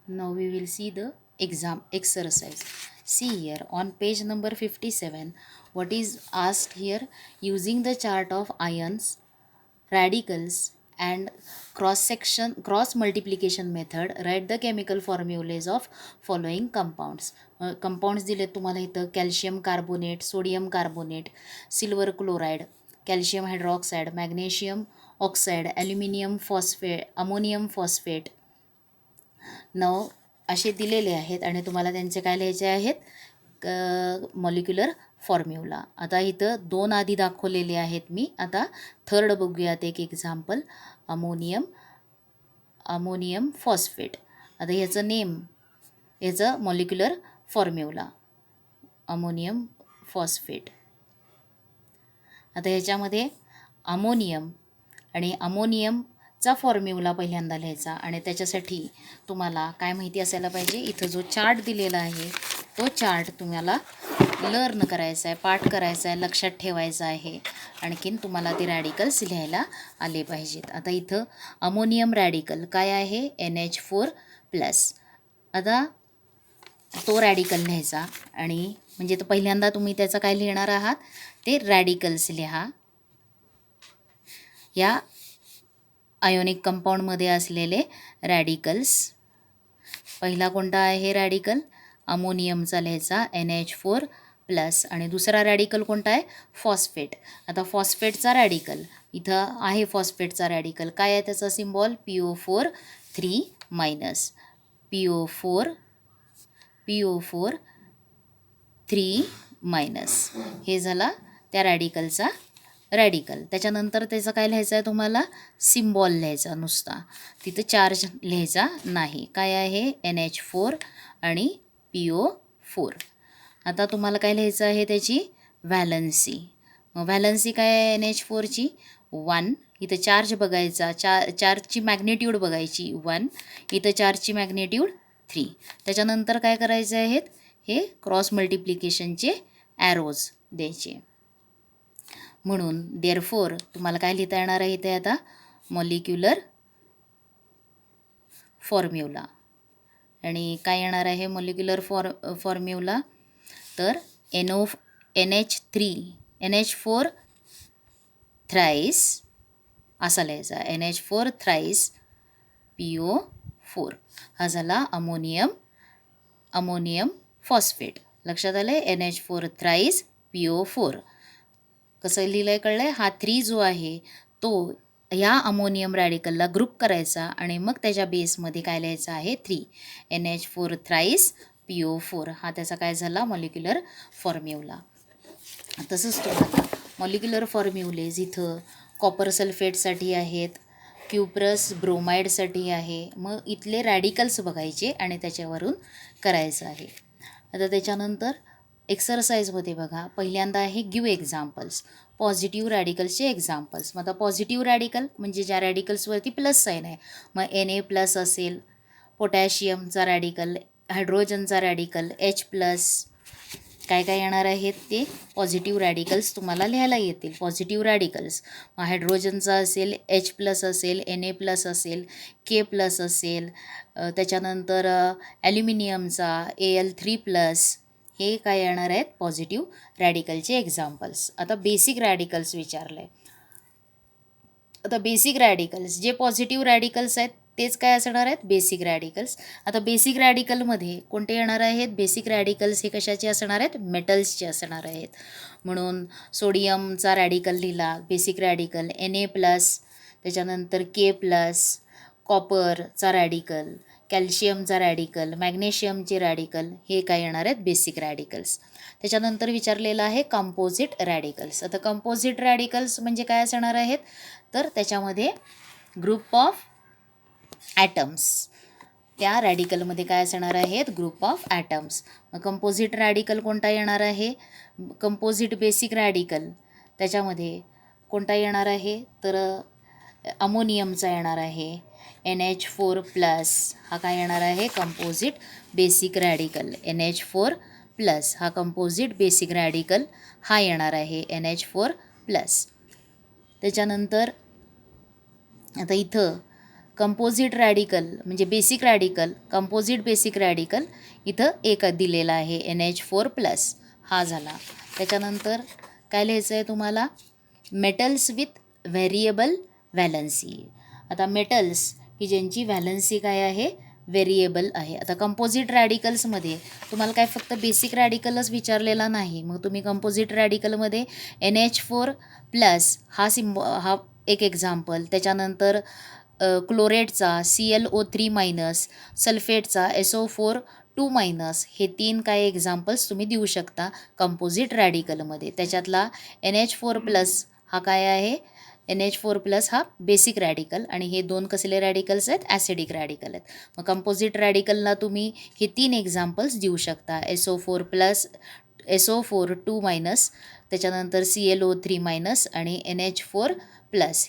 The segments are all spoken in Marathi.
Now we will see the exam exercise. See here on page number 57, what is asked here: using the chart of ions, radicals and cross multiplication method, write the chemical formulas of following compounds. Compounds दिले तुम्हाला इथं: calcium carbonate, sodium carbonate, silver chloride, calcium hydroxide, magnesium oxide, aluminium phosphate, ammonium phosphate. नऊ असे दिलेले आहेत आणि तुम्हाला त्यांचे काय लिहायचे आहेत: मॉलिक्युलर फॉर्म्युला. आता इथं दोन आधी दाखवलेले आहेत मी. आता थर्ड बघूयात एक एक्झाम्पल: अमोनियम फॉस्फेट. आता ह्याचं नेम, ह्याचं मॉलिक्युलर फॉर्म्युला अमोनियम फॉस्फेट. आता ह्याच्यामध्ये अमोनियम आणि अमोनियमचा फॉर्म्युला पहिल्यांदा लिहायचा आणि त्याच्यासाठी तुम्हाला काय माहिती असायला पाहिजे: इथं जो चार्ट दिलेला आहे तो चार्ट तुम्हाला लर्न करायचा आहे, पाठ करायचा आहे, लक्षात ठेवायचा आहे. आणखीन तुम्हाला ते रॅडिकल्स लिहायला आले पाहिजेत. आता इथं अमोनियम रॅडिकल काय आहे: NH4+. आता तो रॅडिकल लिहायचा आणि म्हणजे तर पहिल्यांदा तुम्ही त्याचं काय लिहिणार आहात, ते रॅडिकल्स लिहा. या आयोनिक कंपाऊंडमध्ये असलेले रॅडिकल्स. पहिला कोणता आहे रॅडिकल? अमोनियमचा लिहायचा NH4+. आणि दुसरा रॅडिकल कोणता आहे? फॉस्फेट. आता फॉस्फेटचा रॅडिकल इथं आहे. फॉस्फेटचा रॅडिकल काय आहे? त्याचा सिम्बॉल PO4 3-. PO4 3-. हे झाला त्या रॅडिकलचा रॅडिकल. त्याच्यानंतर त्याचं काय लिहायचं आहे तुम्हाला? सिम्बॉल लिहायचा नुसता, तिथं चार्ज लिहायचा नाही. काय आहे? NH4 आणि PO4. आता तुम्हाला काय लिहायचं आहे? त्याची व्हॅलन्सी. व्हॅलन्सी काय आहे NH4ची? 1. इथं चार्ज बघायचा, चार्जची मॅग्नेट्यूड बघायची 1. इथं चार्जची मॅग्नेट्यूड 3. त्याच्यानंतर काय करायचे आहेत? हे क्रॉस मल्टिप्लिकेशनचे ॲरोज द्यायचे. म्हणून देअरफोर तुम्हाला काय लिहिता येणार आहे इथे आता? Molecular formula. आणि काय येणार आहे मॉलिक्युलर फॉर्म्युला? तर NH4 थ्राईस असा लिहायचा. NH4 thrice PO4. हा झाला अमोनियम फॉस्फेट. लक्षात आलं आहे? NH4 thrice PO4. कसं लिहिलं आहे कळलं आहे? हा 3 जो आहे तो ह्या अमोनियम रॅडिकलला ग्रुप करायचा आणि मग त्याच्या बेसमध्ये काय लिहायचं आहे? 3. NH4 thrice PO4. हा त्याचा काय झाला? Molecular formula. तसंच तुम्हाला मॉलिक्युलर फॉर्म्युलेज इथं कॉपर सल्फेटसाठी आहेत, क्युप्रस ब्रोमाइडसाठी आहे. मग इथले रॅडिकल्स बघायचे आणि त्याच्यावरून करायचं आहे. आता त्याच्यानंतर एक्सरसाइजमध्ये बघा, पहिल्यांदा आहे गिव एक्झाम्पल्स. पॉझिटिव्ह रॅडिकल्सचे एक्झाम्पल्स. मग आता पॉझिटिव्ह रॅडिकल म्हणजे ज्या रॅडिकल्सवरती प्लस साईन आहे. मग Na+ असेल, पोटॅशियमचा रॅडिकल, हायड्रोजनचा रॅडिकल H+. काय काय येणार आहेत ते पॉझिटिव्ह रॅडिकल्स तुम्हाला लिहायला येतील. पॉझिटिव्ह रॅडिकल्स मग हायड्रोजनचा असेल, H+ असेल, Na+ असेल, K+ असेल. त्याच्यानंतर ॲल्युमिनियमचा Al3+. हे काय येणार आहेत? पॉझिटिव्ह रॅडिकलचे एक्झाम्पल्स. आता बेसिक रॅडिकल्स विचारलं आहे. आता बेसिक रॅडिकल्स जे पॉझिटिव्ह रॅडिकल्स आहेत तेच काय असणार आहेत? Basic radicals. आता बेसिक रॅडिकलमध्ये कोणते येणार आहेत? बेसिक रॅडिकल्स हे कशाचे असणार आहेत? मेटल्सचे असणार आहेत. म्हणून सोडियमचा रॅडिकल लिहिला बेसिक रॅडिकल Na+. त्याच्यानंतर K+, कॉपरचा रॅडिकल, कॅल्शियमचा रॅडिकल, मॅग्नेशियमचे रॅडिकल. हे काय येणार आहेत? Basic radicals. त्याच्यानंतर विचारलेलं आहे कंपोजिट रॅडिकल्स. आता कंपोजिट रॅडिकल्स म्हणजे काय असणार आहेत? तर त्याच्यामध्ये ग्रुप ऑफ ॲटम्स. त्या रॅडिकलमध्ये काय असणार आहेत? Group of atoms. मग कंपोजिट रॅडिकल कोणता येणार आहे? कंपोजिट बेसिक रॅडिकल त्याच्यामध्ये कोणता येणार आहे? तर अमोनियमचा येणार आहे NH4+. हा काय येणार आहे? Composite basic radical NH4+. हा कंपोजिट बेसिक रॅडिकल हा येणार आहे NH4+. त्याच्यानंतर आता इथं कंपोजिट रॅडिकल म्हणजे basic radical, composite basic radical इथं एक दिलेला आहे NH4+, हा झाला. त्याच्यानंतर काय लिहायचं आहे तुम्हाला, मेटल्स विथ व्हेरिएबल व्हॅलन्सी. आता मेटल्स की ज्यांची व्हॅलन्सी काय आहे, व्हेरिएबल आहे. आता कंपोजिट रॅडिकल्समध्ये तुम्हाला काय फक्त बेसिक रॅडिकलच विचारलेला नाही, मग तुम्ही कंपोजिट रॅडिकलमध्ये NH4+ हा एक एक्झाम्पल, त्याच्यानंतर क्लोरेटचा ClO3-, सल्फेटचा SO4 2-, हे 3 काय एक्झाम्पल्स तुम्ही देऊ शकता कंपोजिट रॅडिकलमध्ये. त्याच्यातला NH4+ हा काय आहे, NH4+ हा बेसिक रॅडिकल आणि हे 2 कसले रॅडिकल्स आहेत, ॲसिडिक रॅडिकल आहेत. मग कंपोजिट रॅडिकलला तुम्ही हे 3 एक्झाम्पल्स देऊ शकता, SO4+, SO4 2-, त्याच्यानंतर ClO3- आणि NH4+,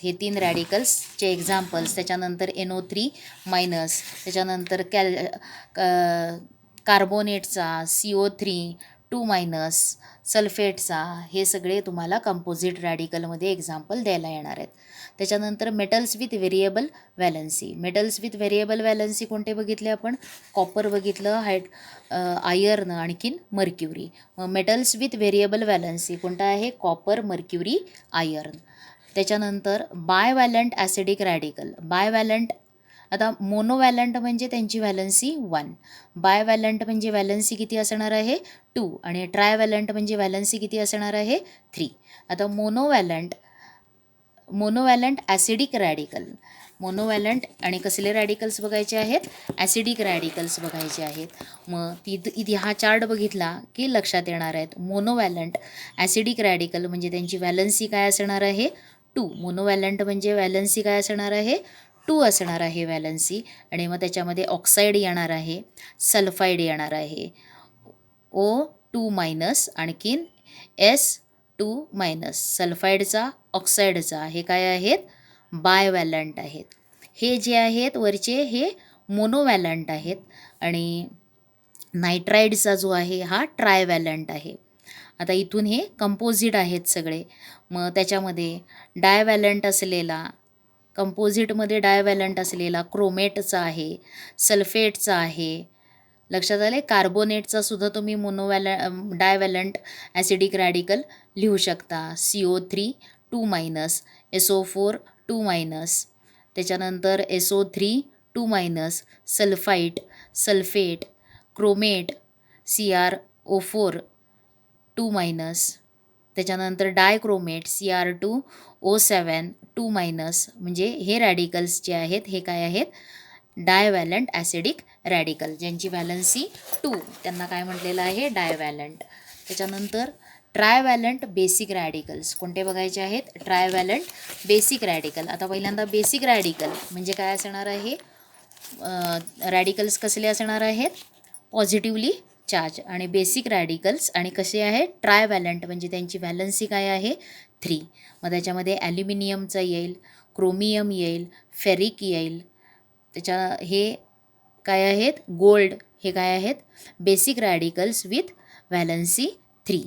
हे 3 रॅडिकल्सचे एक्झाम्पल्स. त्याच्यानंतर NO3-, त्याच्यानंतर कार्बोनेटचा CO3 2-, सल्फेटचा, हे सगळे तुम्हाला कंपोजिट रॅडिकलमध्ये एक्झाम्पल द्यायला येणार आहेत. त्याच्यानंतर metals with variable valency. Metals with variable valency कोणते बघितले आपण, कॉपर बघितलं, आयर्न, आणखीन मर्क्युरी. मग मेटल्स विथ व्हेरिएबल व्हॅलन्सी कोणता आहे, कॉपर, मर्क्युरी, आयर्न. त्याच्यानंतर बायव्हॅलंट ॲसिडिक रॅडिकल. बायव्हॅलंट, आता मोनोव्हॅलंट म्हणजे त्यांची व्हॅलन्सी 1, बायव्हॅलंट म्हणजे व्हॅलन्सी किती असणार आहे 2, आणि ट्रायव्हॅलंट म्हणजे व्हॅलन्सी किती असणार आहे 3. आता मोनोव्हॅलंट ॲसिडिक रॅडिकल, मोनोव्हॅलंट आणि कसले रॅडिकल्स बघायचे आहेत, ॲसिडिक रॅडिकल्स बघायचे आहेत. मग इथे हा चार्ट बघितला की लक्षात येणार आहेत. मोनोव्हॅलंट ॲसिडिक रॅडिकल म्हणजे त्यांची व्हॅलन्सी काय असणार आहे 2. मोनोव्हॅलंट म्हणजे व्हॅलन्सी काय असणार आहे 2 असणार आहे व्हॅलन्सी. आणि मग त्याच्यामध्ये ऑक्साईड येणार आहे, सल्फाईड येणार आहे, O2-, आणखीन S2-, सल्फाईडचा, ऑक्साईडचा, हे काय आहेत, बायव्हॅलंट आहेत. हे जे आहेत वरचे हे मोनोव्हॅलंट आहेत आणि नायट्राईडचा जो आहे हा ट्रायव्हॅलंट आहे. आता इथून हे कंपोजिट आहेत सगळे. मग त्याच्यामध्ये डायव्हॅलंट असलेला, कंपोजिटमध्ये डायव्हॅलंट असलेला क्रोमेटचा आहे, सल्फेटचा आहे, लक्षात आले. कार्बोनेटचा सुद्धा तुम्ही डायव्हॅलंट ॲसिडिक रॅडिकल लिहू शकता, CO3 2-, SO4 2-, त्याच्यानंतर SO3 2-, सल्फेट, क्रोमेट, CrO4 2-, त्याच्यानंतर डायक्रोमेट Cr2O7 2-, म्हणजे हे रॅडिकल्स जे आहेत हे काय आहेत, डायव्हॅलंट ॲसिडिक रॅडिकल, ज्यांची व्हॅलन्सी 2, त्यांना काय म्हटलेलं आहे, डायव्हॅलंट. त्याच्यानंतर ट्रायव्हॅलंट बेसिक रॅडिकल्स कोणते बघायचे आहेत, ट्रायव्हॅलंट बेसिक रॅडिकल. आता पहिल्यांदा बेसिक रॅडिकल म्हणजे काय असणार आहे, रॅडिकल्स कसले असणार आहेत, पॉझिटिव्हली चार्ज, आणि बेसिक रॅडिकल्स आणि कसे आहेत, ट्रायव्हॅलंट म्हणजे त्यांची व्हॅलन्सी काय आहे 3. मग त्याच्यामध्ये ॲल्युमिनियमचा येईल, क्रोमियम येईल, फेरिक येईल, हे काय आहेत, गोल्ड, हे काय आहेत, बेसिक रॅडिकल्स विथ व्हॅलन्सी 3.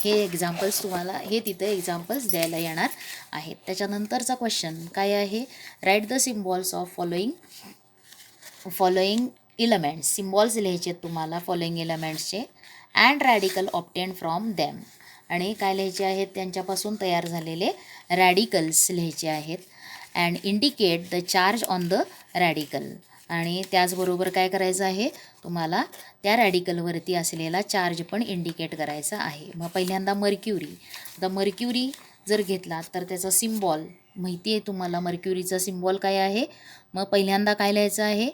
हे एक्झाम्पल्स तुम्हाला हे तिथं एक्झाम्पल्स द्यायला येणार आहेत. त्याच्यानंतरचा क्वेश्चन काय आहे, write the symbols of following elements. Symbols लिहायचे आहेत तुम्हाला फॉलोइंग एलिमेंट्सचे, and radical obtain from them, आणि काय लिहायचे आहेत, त्यांच्यापासून तयार झालेले रॅडिकल्स लिहायचे आहेत. And indicate the charge on the radical, आणि त्याचबरोबर काय करायचं आहे तुम्हाला, त्या रॅडिकलवरती असलेला चार्ज पण इंडिकेट करायचा आहे. मग पहिल्यांदा मर्क्युरी. आता मर्क्युरी जर घेतला तर त्याचा सिम्बॉल माहिती आहे तुम्हाला, मर्क्युरीचा सिम्बॉल काय आहे. मग पहिल्यांदा काय लिहायचं आहे,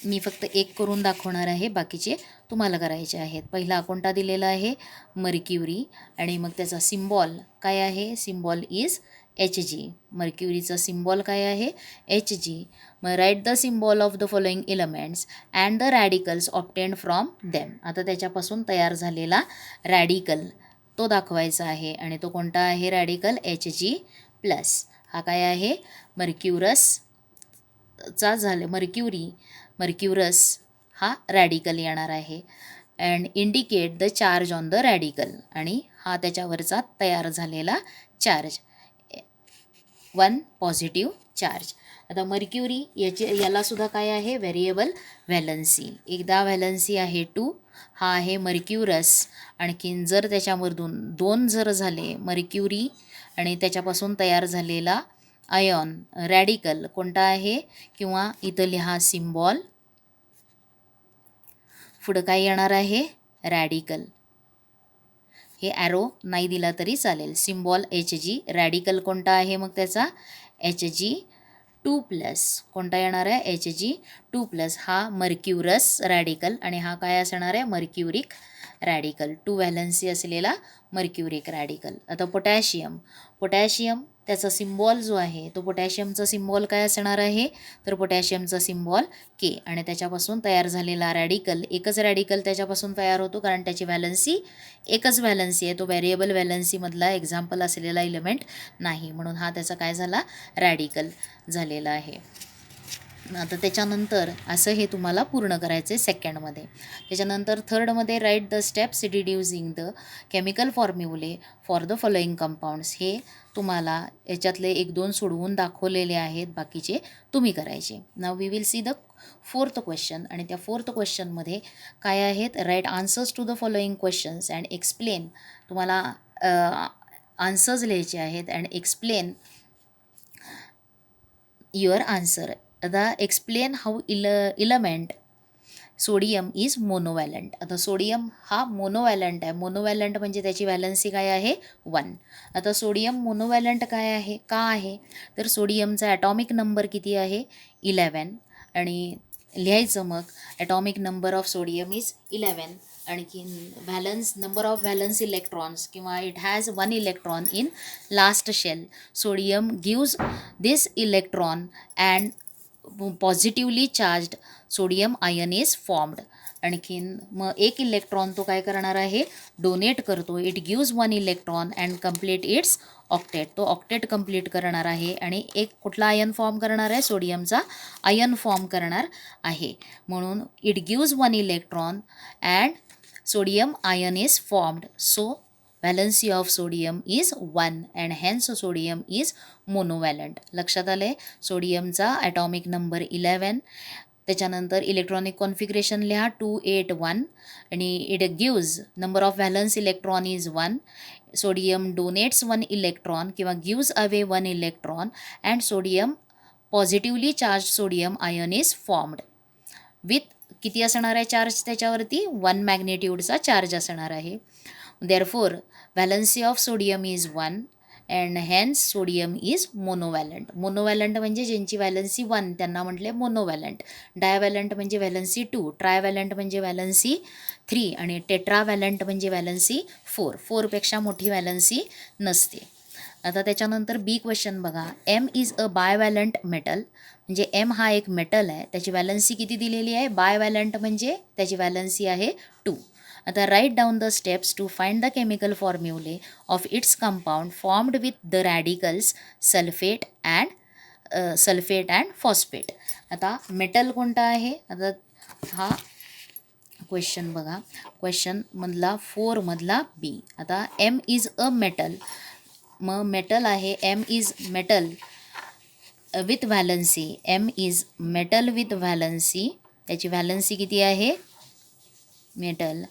मी फक्त एक करून दाखवणार आहे, बाकीचे तुम्हाला करायचे आहेत. पहिला कोणता दिलेला आहे, मर्क्युरी, आणि मग त्याचा सिम्बॉल काय आहे, सिम्बॉल इज Hg. मर्क्युरीचा सिम्बॉल काय आहे, Hg. मग write the symbol of the following elements and the radicals obtained from them. आता त्याच्यापासून तयार झालेला रॅडिकल तो दाखवायचा आहे, आणि तो कोणता आहे रॅडिकल, Hg+. हा काय आहे, मर्क्युरस हा रॅडिकल येणार आहे. And indicate the charge on the radical, आणि हा त्याच्यावरचा तयार झालेला चार्ज, 1 पॉझिटिव्ह चार्ज. आता मर्क्युरी यालासुद्धा काय आहे, व्हेरिएबल व्हॅलन्सी. एकदा व्हॅलन्सी आहे 2, हा आहे मर्क्युरस. आणखीन जर त्याच्यामधून 2 जर झाले मर्क्युरी आणि त्याच्यापासून तयार झालेला आयॉन रॅडिकल कोणता आहे, किंवा इथं लिहा सिम्बॉल, पुढं काय येणार आहे, रॅडिकल. हे ॲरो नाही दिला तरी चालेल. सिम्बॉल Hg, रॅडिकल कोणता आहे मग त्याचा, Hg2+. कोणता येणार आहे, Hg2+. हा मर्क्युरस रॅडिकल आणि हा काय असणार आहे, मर्क्युरिक रॅडिकल. 2 व्हॅलन्सी असलेला मर्क्युरिक रॅडिकल. आता पोटॅशियम त्याचा सिम्बॉल जो आहे तो पोटॅशियमचा सिम्बॉल काय असणार आहे, तर पोटॅशियमचा सिम्बॉल K. आणि त्याच्यापासून तयार झालेला रॅडिकल, एकच रॅडिकल त्याच्यापासून तयार होतो कारण त्याची व्हॅलन्सी एकच व्हॅलन्सी आहे, तो व्हेरिएबल व्हॅलन्सीमधला एक्झाम्पल असलेला इलेमेंट नाही, म्हणून हा त्याचा काय झाला, रॅडिकल झालेला आहे. आता त्याच्यानंतर असं हे तुम्हाला पूर्ण करायचं आहे सेकंडमध्ये. त्याच्यानंतर थर्डमध्ये write the steps deducing the chemical formulae for the following compounds. हे तुम्हाला याच्यातले 1-2 सोडवून दाखवलेले आहेत, बाकीचे तुम्ही करायचे. Now we will see the 4th question. आणि त्या 4th क्वेश्चनमध्ये काय आहेत, write answers to the following questions and explain. तुम्हाला आन्सर्स लिहायचे आहेत अँड एक्सप्लेन युअर आन्सर. आता explain how element sodium is monovalent. आता सोडियम हा मोनोवॅलंट आहे. मोनोवॅलंट म्हणजे त्याची व्हॅलन्सी काय आहे, 1. आता सोडियम मोनोवॅलंट काय आहे, का आहे, तर सोडियमचा ॲटॉमिक नंबर किती आहे, 11. आणि लिहायचं मग atomic number of sodium is 11. आणखीन नंबर ऑफ व्हॅलन्स इलेक्ट्रॉन्स, किंवा it has 1 electron in last shell. Sodium gives this electron and positively charged sodium ion is formed. आणखीन मग 1 इलेक्ट्रॉन तो काय करणार आहे, डोनेट करतो. It gives 1 electron and complete its octet. तो ऑक्टेट कंप्लीट करणार आहे आणि एक कुठला आयन फॉर्म करणार आहे, सोडियमचा आयन फॉर्म करणार आहे. म्हणून it gives 1 electron and sodium ion is formed, so valency of sodium is 1 and hence sodium is monovalent. लक्षात आले, सोडियमचा ॲटॉमिक नंबर 11. त्याच्यानंतर इलेक्ट्रॉनिक कॉन्फिगरेशन लिहा 281 आणि it gives number of valence electron is 1. Sodium donates 1 electron किंवा gives away 1 electron and sodium positively charge sodium ion is formed with किती असणार आहे चार्ज त्याच्यावरती, 1 मॅग्नेट्यूडचा चार्ज असणार आहे. Therefore valency of sodium is 1 and hence sodium is monovalent. Monovalent म्हणजे ज्यांची व्हॅलन्सी 1 त्यांना म्हटले मोनोवॅलंट. डायवॅलंट म्हणजे व्हॅलन्सी 2, ट्रायवॅलंट म्हणजे व्हॅलन्सी 3 आणि टेट्रावॅलंट म्हणजे व्हॅलन्सी 4. 4पेक्षा मोठी व्हॅलन्सी नसते. आता त्याच्यानंतर बी क्वेश्चन बघा. M is a bivalent metal. म्हणजे एम हा एक मेटल आहे, त्याची व्हॅलन्सी किती दिलेली आहे, बायवॅलंट म्हणजे त्याची व्हॅलन्सी आहे 2. आता write down the steps to find the chemical formulae of its compound formed with the radicals sulphate and phosphate. आता मेटल कोणता आहे, आता हा क्वेश्चन बघा, क्वेश्चनमधला 4मधला बी. आता एम इज अ मेटल, मग मेटल आहे, M is metal with valency. M is metal with valency, त्याची व्हॅलन्सी किती आहे, मेटल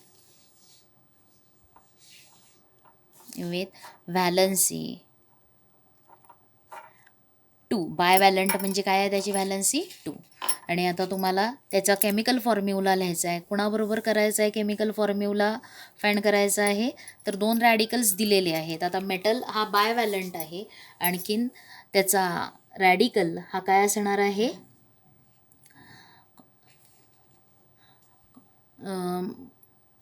विथ व्हॅलन्सी 2. बायवॅलंट म्हणजे काय आहे, त्याची व्हॅलन्सी 2. आणि आता तुम्हाला त्याचा केमिकल फॉर्म्युला लिहायचा आहे. कुणाबरोबर करायचा आहे केमिकल फॉर्म्युला फाइंड करायचा आहे, तर 2 रॅडिकल्स दिलेले आहेत. आता मेटल हा बायवॅलंट आहे, आणखीन त्याचा रॅडिकल हा काय असणार आहे,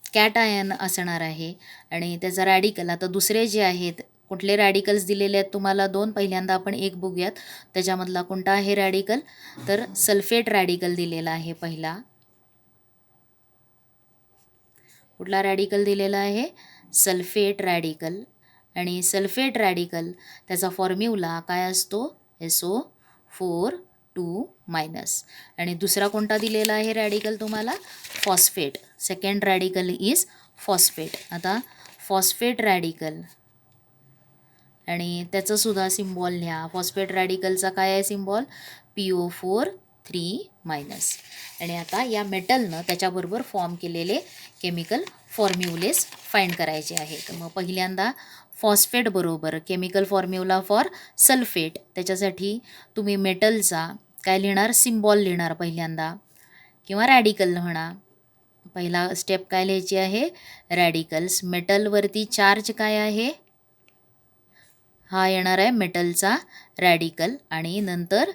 कॅटायन असणार आहे. आणि त्याचा रॅडिकल, आता दुसरे जे आहेत कुठले रॅडिकल्स दिलेले आहेत तुम्हाला 2. पहिल्यांदा आपण एक बघूयात, त्याच्यामधला कोणता आहे रॅडिकल, तर सल्फेट रॅडिकल दिलेला आहे पहिला. कुठला रॅडिकल दिलेला आहे, सल्फेट रॅडिकल. आणि सल्फेट रॅडिकल त्याचा फॉर्म्युला काय असतो, SO4 2-. आणि दुसरा कोणता दिलेला आहे रॅडिकल तुम्हाला, phosphate. Second radical is phosphate. आता फॉस्फेट रॅडिकल आणि त्याचंसुद्धा सिम्बॉल लिहा. फॉस्फेट रॅडिकलचा काय आहे सिम्बॉल, PO4 3- आणि आता या मेटलनं त्याच्याबरोबर फॉर्म केलेले केमिकल फॉर्म्युलेस फाइंड करायचे आहेत. मग पहिल्यांदा फॉस्फेट बरोबर केमिकल फॉर्म्युला फॉर सल्फेट, त्याच्यासाठी तुम्ही मेटलचा काय लिहिणार, सिम्बॉल लिहिणार पहिल्यांदा, किंवा रॅडिकल म्हणा. पहिला स्टेप काय लिहायची आहे, रॅडिकल्स. मेटलवरती चार्ज काय आहे, हा येणार आहे मेटलचा रॅडिकल, आणि नंतर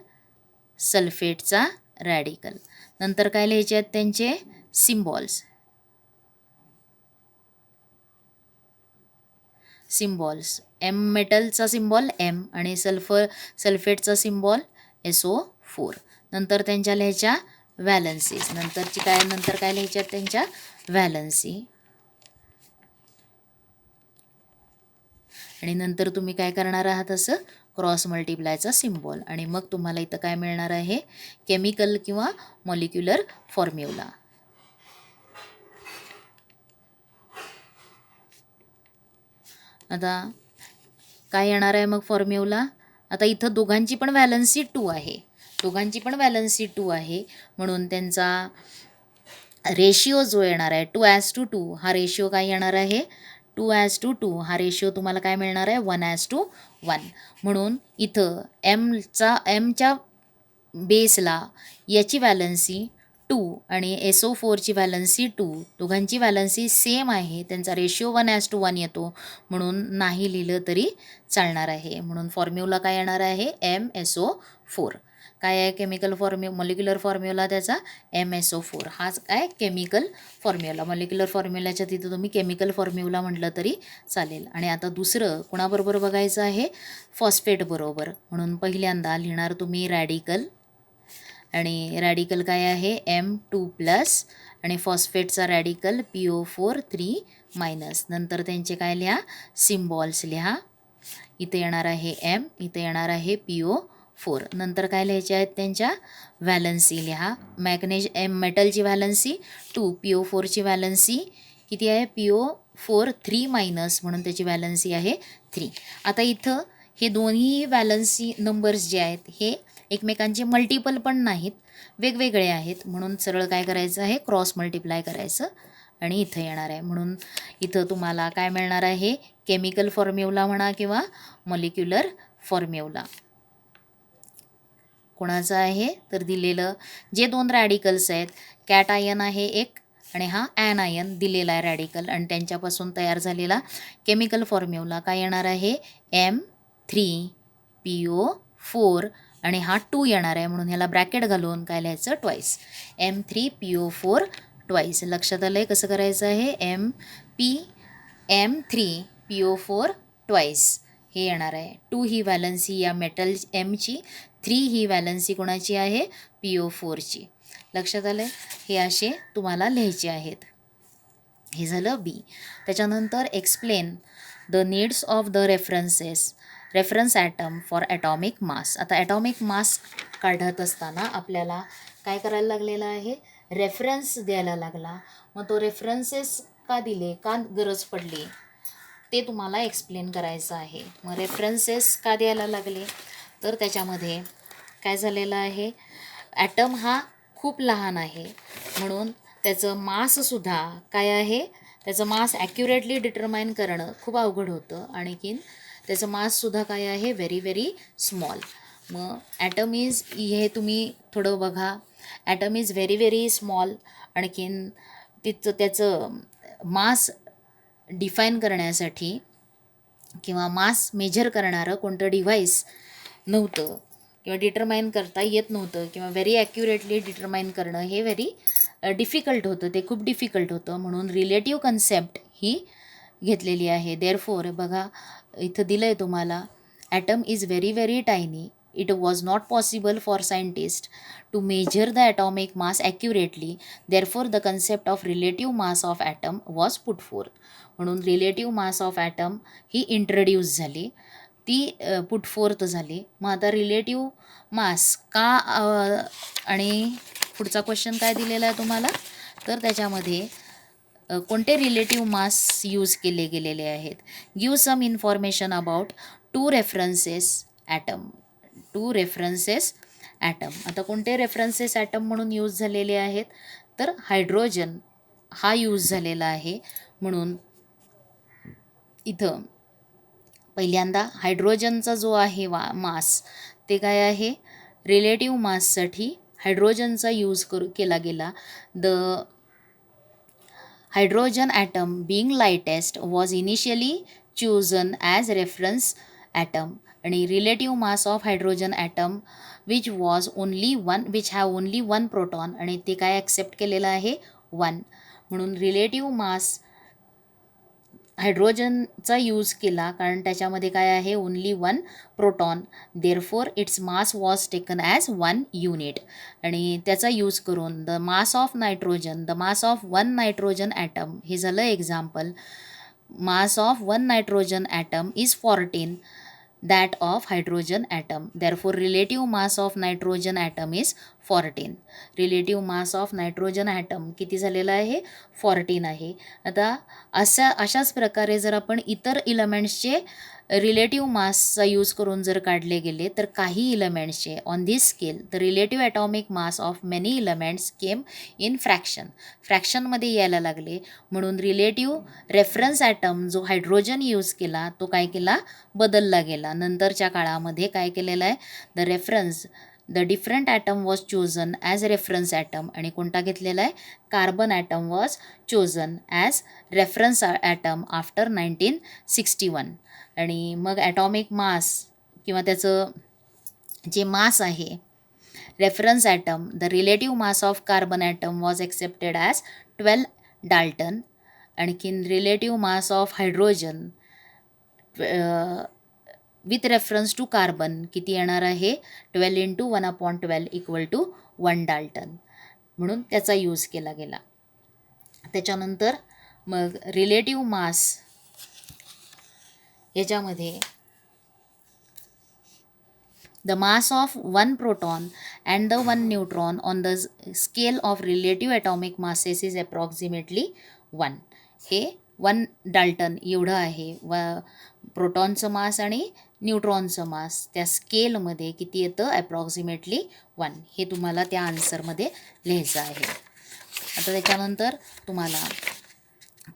सल्फेटचा रॅडिकल. नंतर काय लिहायचे आहेत त्यांचे सिम्बॉल्स. एम मेटलचा सिम्बॉल एम आणि सल्फेटचा सिम्बॉल SO4. नंतर त्यांच्या लिहायच्या व्हॅलन्सीज. नंतर काय लिहायच्या त्यांच्या व्हॅलन्सी. आणि नंतर तुम्ही काय करणार आहात, असं क्रॉस मल्टिप्लायचा सिम्बॉल, आणि मग तुम्हाला इथं काय मिळणार आहे, केमिकल किंवा मॉलिक्युलर फॉर्म्युला. आता काय येणार आहे मग फॉर्म्युला. आता इथं दोघांची पण व्हॅलन्सी 2 आहे, म्हणून त्यांचा रेशिओ जो येणार आहे 2:2, हा रेशिओ काय येणार आहे, 2:2 हा रेशिओ तुम्हाला काय मिळणार आहे, 1:1. म्हणून इथं एमच्या बेसला याची व्हॅलन्सी 2 आणि SO4ची व्हॅलन्सी 2, दोघांची व्हॅलन्सी सेम आहे, त्यांचा रेशिओ 1:1 येतो, म्हणून नाही लिहिलं तरी चालणार आहे. म्हणून फॉर्म्युला काय येणार आहे, MSO4. काय आहे केमिकल मॉलिक्युलर फॉर्म्युला त्याचा, MSO4. हाच काय केमिकल फॉर्म्युला. मॉलिक्युलर फॉर्म्युलाच्या तिथं तुम्ही केमिकल फॉर्म्युला म्हटलं तरी चालेल. आणि आता दुसरं कोणाबरोबर बघायचं आहे, फॉस्फेट बरोबर. म्हणून पहिल्यांदा लिहिणार तुम्ही रॅडिकल, आणि रॅडिकल काय आहे M2+, आणि फॉस्फेटचा रॅडिकल PO4 3-. नंतर त्यांचे काय लिहा, सिम्बॉल्स लिहा. इथे येणार आहे M, इथे येणार आहे PO4. नंतर काय लिहायचे आहेत त्यांच्या व्हॅलन्सी लिहा. मेटलची व्हॅलन्सी 2, PO4ची व्हॅलन्सी किती आहे, PO4 3-, म्हणून त्याची व्हॅलन्सी आहे 3. आता इथं हे दोन्ही व्हॅलन्सी नंबर्स जे आहेत हे एकमेकांचे मल्टिपल पण नाहीत, वेगवेगळे आहेत, म्हणून सरळ काय करायचं आहे, क्रॉस मल्टिप्लाय करायचं, आणि इथं येणार आहे. म्हणून इथं तुम्हाला काय मिळणार आहे, केमिकल फॉर्म्युला म्हणा किंवा मॉलिक्युलर फॉर्म्युला. कोणाचं आहे तर दिलेलं जे 2 रॅडिकल्स आहेत, कॅट आयन आहे एक, आणि हा ॲन आयन दिलेला आहे रॅडिकल, आणि त्यांच्यापासून तयार झालेला केमिकल फॉर्म्युला काय येणार आहे, M3PO4, आणि हा 2 येणार आहे, म्हणून ह्याला ब्रॅकेट घालून काय लिहायचं, ट्वाईस. M3PO4 twice. लक्षात आलं आहे कसं करायचं आहे, M3PO4 ट्वाईस हे येणार आहे. 2 ही व्हॅलन्सी या मेटल एमची, 3 ही व्हॅलन्सी कोणाची आहे, PO4ची. लक्षात आलं आहे, हे असे तुम्हाला लिहायचे आहेत. हे झालं बी. त्याच्यानंतर explain the needs of the reference atom for atomic mass. आता ॲटॉमिक मास काढत असताना आपल्याला काय करायला लागलेलं आहे, रेफरन्स द्यायला लागला. मग तो रेफरन्सेस का दिले, का गरज पडली, ते तुम्हाला एक्सप्लेन करायचं आहे. मग रेफरन्सेस का द्यायला लागले, तर त्याच्यामध्ये काय झालेलं आहे, ॲटम हा खूप लहान आहे, म्हणून त्याचं माससुद्धा काय आहे, त्याचं मास ॲक्युरेटली डिटरमाइन करणं खूप अवघड होतं, आणखीन त्याचं माससुद्धा काय आहे, व्हेरी स्मॉल. मग ॲटम इज, हे तुम्ही थोडं बघा, ॲटम इज व्हेरी स्मॉल. आणखीन त्याचं मास डिफाईन करण्यासाठी किंवा मास मेजर करणारं कोणतं डिव्हाइस नव्हतं, किंवा डिटरमाइन करता येत नव्हतं, किंवा व्हेरी ॲक्युरेटली डिटरमाइन करणं हे व्हेरी डिफिकल्ट होतं, ते खूप डिफिकल्ट होतं, म्हणून रिलेटिव्ह कन्सेप्ट ही घेतलेली आहे. देअरफॉर बघा इथं दिलं आहे तुम्हाला, atom is very tiny. It was not possible for scientists to measure the atomic mass accurately. Therefore, the concept of relative mass of atom was put forth. म्हणून रिलेटिव्ह मास ऑफ ॲटम ही इंट्रोड्यूस झाली, ती पुट फोर्थ झाली. मग आता रिलेटिव्ह मास का, आणि पुढचा क्वेश्चन काय दिलेला आहे तुम्हाला, तर त्याच्यामध्ये कोणते रिलेटिव्ह मास यूज केले गेलेले आहेत. Give some information about 2 references atom. आता कोणते रेफरन्सेस ॲटम म्हणून यूज झालेले आहेत, तर हायड्रोजन हा यूज झालेला आहे. म्हणून इथं पहिल्यांदा हायड्रोजनचा जो आहे मास ते काय आहे, रिलेटिव्ह माससाठी हायड्रोजनचा यूज केला गेला. The hydrogen atom being lightest was initially chosen as reference atom आणि relative mass of hydrogen atom which have only one proton आणि ते काय accept केलेलं आहे 1. म्हणून relative mass हायड्रोजनचा यूज केला कारण त्याच्यामध्ये काय आहे, only 1 proton, therefore its mass was taken as 1 unit. आणि त्याचा यूज करून the mass of one nitrogen atom हे झालं example. Mass of 1 nitrogen atom is 14 that of hydrogen atom. Therefore, relative mass of nitrogen atom is 14. Relative mass of nitrogen atom किती झालेला आहे, 14 आहे. आता अशाच प्रकारे जर आपण इतर इलेमेंट्सचे रिलेटिव्ह मासचा यूज करून जर काढले गेले तर काही इलेमेंट्सचे on this scale the relative atomic mass of many elements came in फ्रॅक्शनमध्ये यायला लागले. म्हणून रिलेटिव्ह रेफरन्स ॲटम जो हायड्रोजन यूज केला तो काय केला, बदलला गेला. नंतरच्या काळामध्ये काय केलेलं आहे, the different atom was chosen as reference atom आणि कोणता घेतलेला आहे, carbon atom was chosen as reference atom after 1961. आणि मग ॲटॉमिक मास किंवा त्याचं जे मास आहे reference atom, the relative mass of carbon atom was accepted as 12 dalton. आणखीन relative mass of hydrogen with reference to carbon किती येणार आहे, 12 × 1/12 = 1 डाल्टन. म्हणून त्याचा यूज केला गेला. त्याच्यानंतर मग रिलेटिव्ह मास याच्यामध्ये the mass of 1 proton and the 1 neutron on the scale of relative atomic masses is approximately 1. हे 1 डाल्टन एवढं आहे. प्रोटॉनचं मास आणि न्यूट्रॉनचं मास त्या स्केलमध्ये किती येतं, अप्रॉक्सिमेटली 1. हे तुम्हाला त्या आन्सरमध्ये लिहायचं आहे. आता त्याच्यानंतर तुम्हाला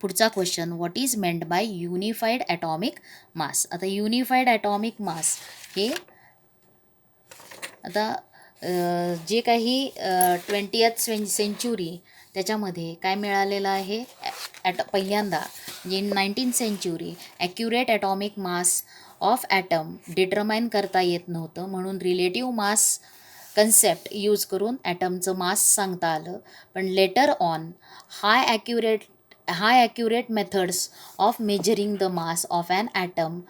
पुढचा question, what is meant by unified atomic mass. आता युनिफाईड ॲटॉमिक मास हे आता जे काही 20th सेंचुरी त्याच्यामध्ये काय मिळालेलं आहे, पहिल्यांदा जे 19th century accurate atomic mass of atom determine करता येत नव्हतं. म्हणून रिलेटिव्ह मास कन्सेप्ट यूज करून ॲटमचं मास सांगता आलं. पण later on high accurate methods of measuring the mass of an atom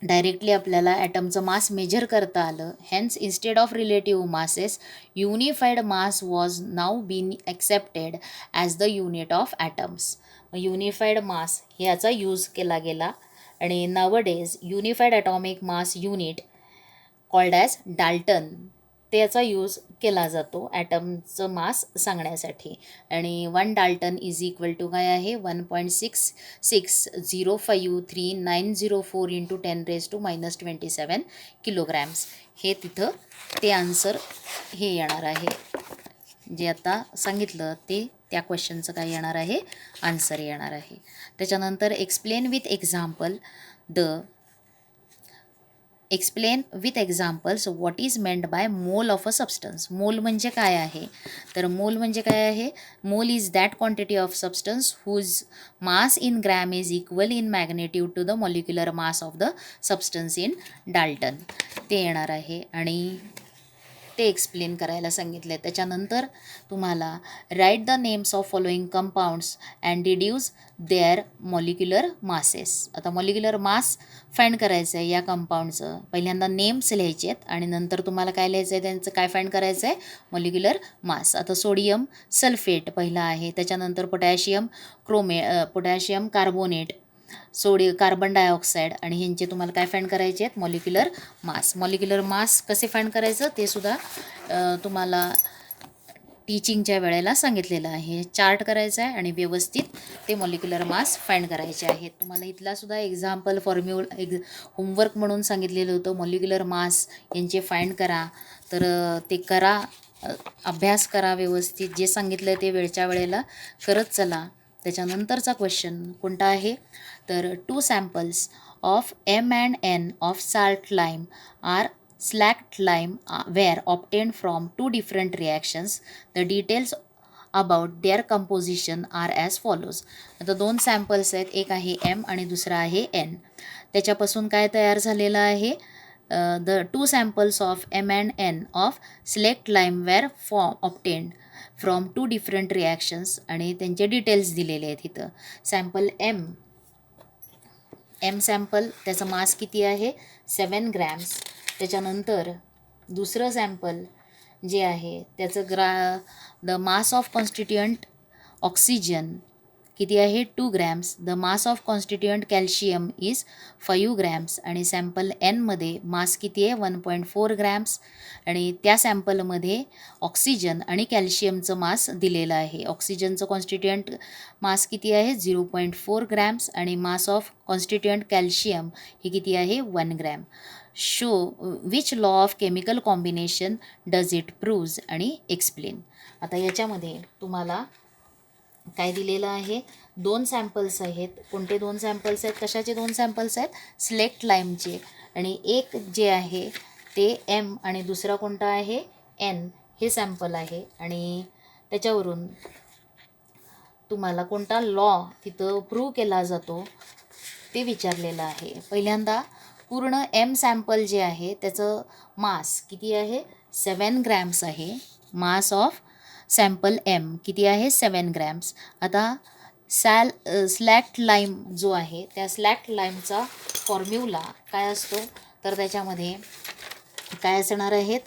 directly आपल्याला ॲटमचं मास मेजर करता आलं. Hence instead of relative masses unified mass was now been accepted as the unit of atoms. Unified mass ह्याचा यूज केला गेला आणि nowadays unified atomic mass unit called as dalton त्याचा यूज केला जातो ॲटमचं मास सांगण्यासाठी. आणि 1 डाल्टन इज इक्वल टू काय आहे, 1.66053904 × 10⁻⁻27 किलोग्रॅम्स. हे तिथं ते आन्सर हे येणार आहे, जे आता सांगितलं ते त्या क्वेश्चनचं काय येणार आहे, आन्सर येणार आहे. त्याच्यानंतर explain with examples what is meant by mole of a substance. मोल म्हणजे काय आहे, तर मोल म्हणजे काय आहे, mole is that quantity of substance whose mass in gram is equal in magnitude to the molecular mass of the substance in dalton. ते येणार आहे आणि ते एक्सप्लेन करायला सांगितलं आहे. त्याच्यानंतर तुम्हाला write the names of following compounds and deduce their molecular masses. आता मॉलिक्युलर मास फाइंड करायचं आहे या कंपाऊंडचं. पहिल्यांदा नेम्स लिहायचे आहेत आणि नंतर तुम्हाला काय लिहायचं आहे, त्यांचं काय फाइंड करायचं आहे, मॉलिक्युलर मास. आता सोडियम सल्फेट पहिला आहे, त्याच्यानंतर पोटॅशियम कार्बोनेट, कार्बन डायऑक्साईड आणि ह्यांचे तुम्हाला काय फाइंड करायचे आहेत, मॉलिक्युलर मास. मॉलिक्युलर मास कसे फाइंड करायचं ते सुद्धा तुम्हाला टीचिंगच्या वेळेला सांगितलेलं आहे. चार्ट करायचं आहे आणि व्यवस्थित ते मॉलिक्युलर मास फाइंड करायचे आहेत. तुम्हाला इथलासुद्धा एक्झाम्पल होमवर्क म्हणून सांगितलेलं होतं, मॉलिक्युलर मास यांचे फाइंड करा. तर ते करा, अभ्यास करा व्यवस्थित. जे सांगितलं ते वेळच्या वेळेला करत चला. त्याच्यानंतरचा क्वेश्चन कोणता आहे, तर 2 samples of M and N of salt lime are slacked lime were obtained from 2 different reactions. The details about their composition are as follows. आता 2 सॅम्पल्स आहेत, एक आहे M आणि दुसरा आहे N. त्याच्यापासून काय तयार झालेलं आहे, the 2 samples of M and N of slaked lime were obtained from 2 different reactions आणि त्यांचे डिटेल्स दिलेले आहेत इथं. सॅम्पल M सॅम्पल, त्याचं मास किती आहे 7 ग्रॅम्स. त्याच्यानंतर दुसरं सॅम्पल जे आहे त्याचं the mass of constituent oxygen किती आहे 2 grams. The mass of constituent calcium is 5 grams. आणि सॅम्पल Nमध्ये मास किती आहे 1.4 ग्रॅम्स. आणि त्या सॅम्पलमध्ये ऑक्सिजन आणि कॅल्शियमचं मास दिलेलं आहे. ऑक्सिजनचं कॉन्स्टिट्युएंट मास किती आहे 0.4 ग्रॅम्स आणि मास ऑफ कॉन्स्टिट्युएंट कॅल्शियम हे किती आहे 1 gram. Show which law of chemical combination does it proves आणि एक्सप्लेन. आता याच्यामध्ये तुम्हाला काय दिलेलं आहे, 2 सॅम्पल्स आहेत. कोणते 2 सॅम्पल्स आहेत, कशाचे 2 सॅम्पल्स आहेत, स्लेक्ट लाईमचे. आणि एक जे आहे ते M आणि दुसरा कोणता आहे N हे सॅम्पल आहे. आणि त्याच्यावरून तुम्हाला कोणता लॉ तिथं प्रूव्ह केला जातो ते विचारलेलं आहे. पहिल्यांदा पूर्ण M सॅम्पल जे आहे त्याचं मास किती आहे 7 ग्रॅम्स आहे. मास ऑफ सॅम्पल M किती आहे 7 ग्रॅम्स. आता स्लॅक्ट लाईम जो आहे त्या स्लॅक्ट लाईमचा फॉर्म्युला काय असतो, तर त्याच्यामध्ये काय असणार आहेत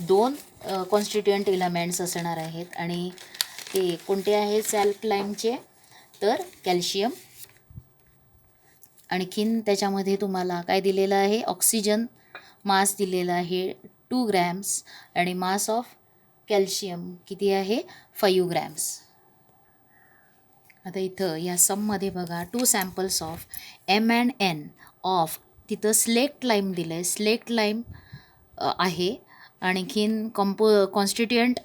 2 कॉन्स्टिट्युएंट एलिमेंट्स असणार आहेत. आणि ते कोणते आहेत स्लॅक्ट लाईमचे, तर कॅल्शियम. आणखीन त्याच्यामध्ये तुम्हाला काय दिलेलं आहे, ऑक्सिजन मास दिलेला आहे 2 ग्रॅम्स आणि मास ऑफ कॅल्शियम किती आहे 5 ग्रॅम्स. आता इथं या सममध्ये बघा 2 samples of M and N of, तिथं स्लेक्ट लाईम दिलं आहे. स्लेक्ट लाईम आहे. आणखीन कॉन्स्टिट्युएंट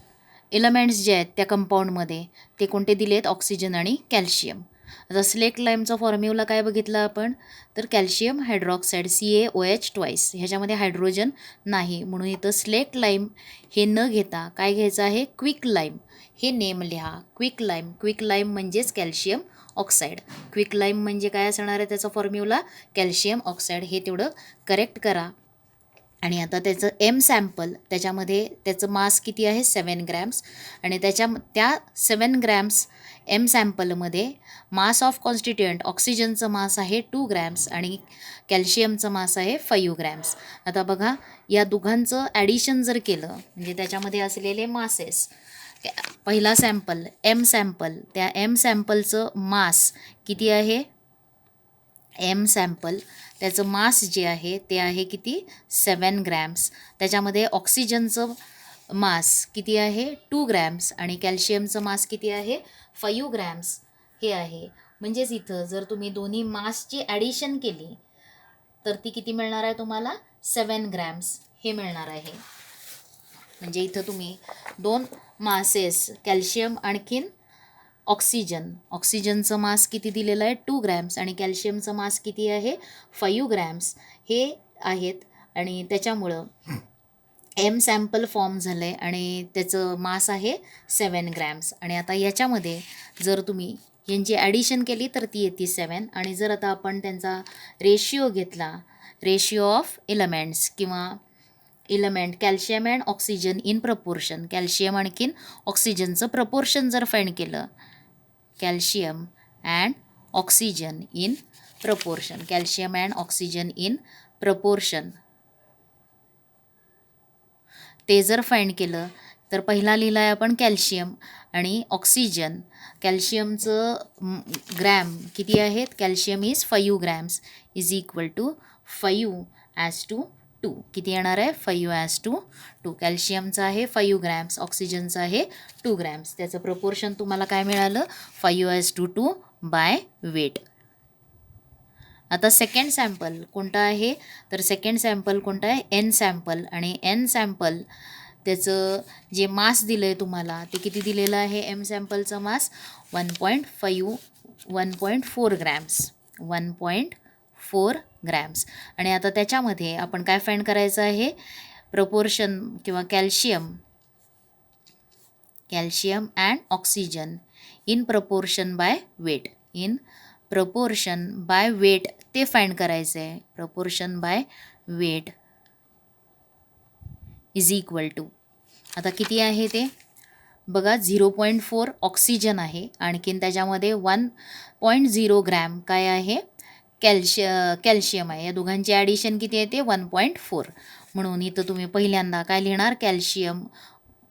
एलिमेंट्स जे आहेत त्या कंपाऊंडमध्ये ते कोणते दिले आहेत, ऑक्सिजन आणि कॅल्शियम. आता स्लेक्ट लाईमचा फॉर्म्युला काय बघितला आपण, तर कॅल्शियम हायड्रॉक्साईड CaOH ट्वाईस. ह्याच्यामध्ये हायड्रोजन नाही, म्हणून इथं स्लेक्ट लाईम हे न घेता काय घ्यायचं आहे, क्विक लाईम हे नेम लिहा. क्विक लाईम म्हणजेच कॅल्शियम ऑक्साईड. क्विक लाईम म्हणजे काय असणार आहे त्याचा फॉर्म्युला, कॅल्शियम ऑक्साईड. हे तेवढं करेक्ट करा. आणि आता त्याचं M सॅम्पल, त्याच्यामध्ये त्याचं मास किती आहे 7 ग्रॅम्स. आणि त्या 7 ग्रॅम्स M सॅम्पलमध्ये मास ऑफ कॉन्स्टिट्युएंट ऑक्सिजनचं मास आहे 2 ग्रॅम्स आणि कॅल्शियमचं मास आहे 5 ग्रॅम्स. आता बघा या दोघांचं ॲडिशन जर केलं म्हणजे त्याच्यामध्ये असलेले मासेस, पहिला सॅम्पल M सॅम्पल, त्या M सॅम्पलचं मास किती आहे, M सॅम्पल त्याचं मास जे आहे ते आहे किती 7 ग्रॅम्स. त्याच्यामध्ये ऑक्सिजनचं मास किती आहे 2 ग्रॅम्स आणि कॅल्शियमचं मास किती आहे 5 ग्रॅम्स हे आहे. म्हणजेच इथं जर तुम्ही दोन्ही मासची ॲडिशन केली तर ती किती मिळणार आहे तुम्हाला 7 ग्रॅम्स हे मिळणार आहे. म्हणजे इथं तुम्ही 2 मासेस कॅल्शियम आणखीन ऑक्सिजनचं मास किती दिलेलं आहे 2 ग्रॅम्स आणि कॅल्शियमचं मास किती आहे 5 ग्रॅम्स हे आहेत. आणि त्याच्यामुळं M सॅम्पल फॉर्म झालं आहे आणि त्याचं मास आहे 7 ग्रॅम्स. आणि आता याच्यामध्ये जर तुम्ही यांची ॲडिशन केली तर ती येते 7. आणि जर आता आपण त्यांचा रेशिओ घेतला, रेशिओ ऑफ एलिमेंट्स किंवा element calcium and oxygen in proportion, calcium आणखीन ऑक्सिजनचं प्रपोर्शन जर फाइंड केलं, calcium and oxygen in proportion, calcium and oxygen in proportion ते जर फाइंड केलं तर पहिला लिहिला आहे आपण कॅल्शियम आणि ऑक्सिजन. कॅल्शियमचं ग्रॅम किती आहेत, calcium is 5 grams is equal to 5 as to 2 किती येणार आहे 5:2. कॅल्शियमचं आहे 5 ग्रॅम्स, ऑक्सिजनचं आहे 2 ग्रॅम्स. त्याचं प्रपोर्शन तुम्हाला काय मिळालं 5:2 बाय वेट. आता सेकंड सॅम्पल कोणता आहे तर सेकंड सॅम्पल कोणता आहे एन सॅम्पल. आणि एन सॅम्पल त्याचं जे मास दिलं आहे तुम्हाला ते किती दिलेलं आहे एम सॅम्पलचं मास 1.4 ग्रॅम्स 1.4 ग्रॅम्स. आणि आता त्याच्यामध्ये आपण काय फाइंड करायचं आहे प्रपोर्शन किंवा calcium and oxygen in proportion by weight. In proportion by weight ते फाइंड करायचं आहे. Proportion by weight is equal to आता किती आहे ते बघा 0.4 ऑक्सिजन आहे आणखीन त्याच्यामध्ये 1.0 ग्रॅम काय आहे कॅल्शियम आहे. या दोघांची ॲडिशन किती आहे ते 1.4. म्हणून इथं तुम्ही पहिल्यांदा काय लिहिणार कॅल्शियम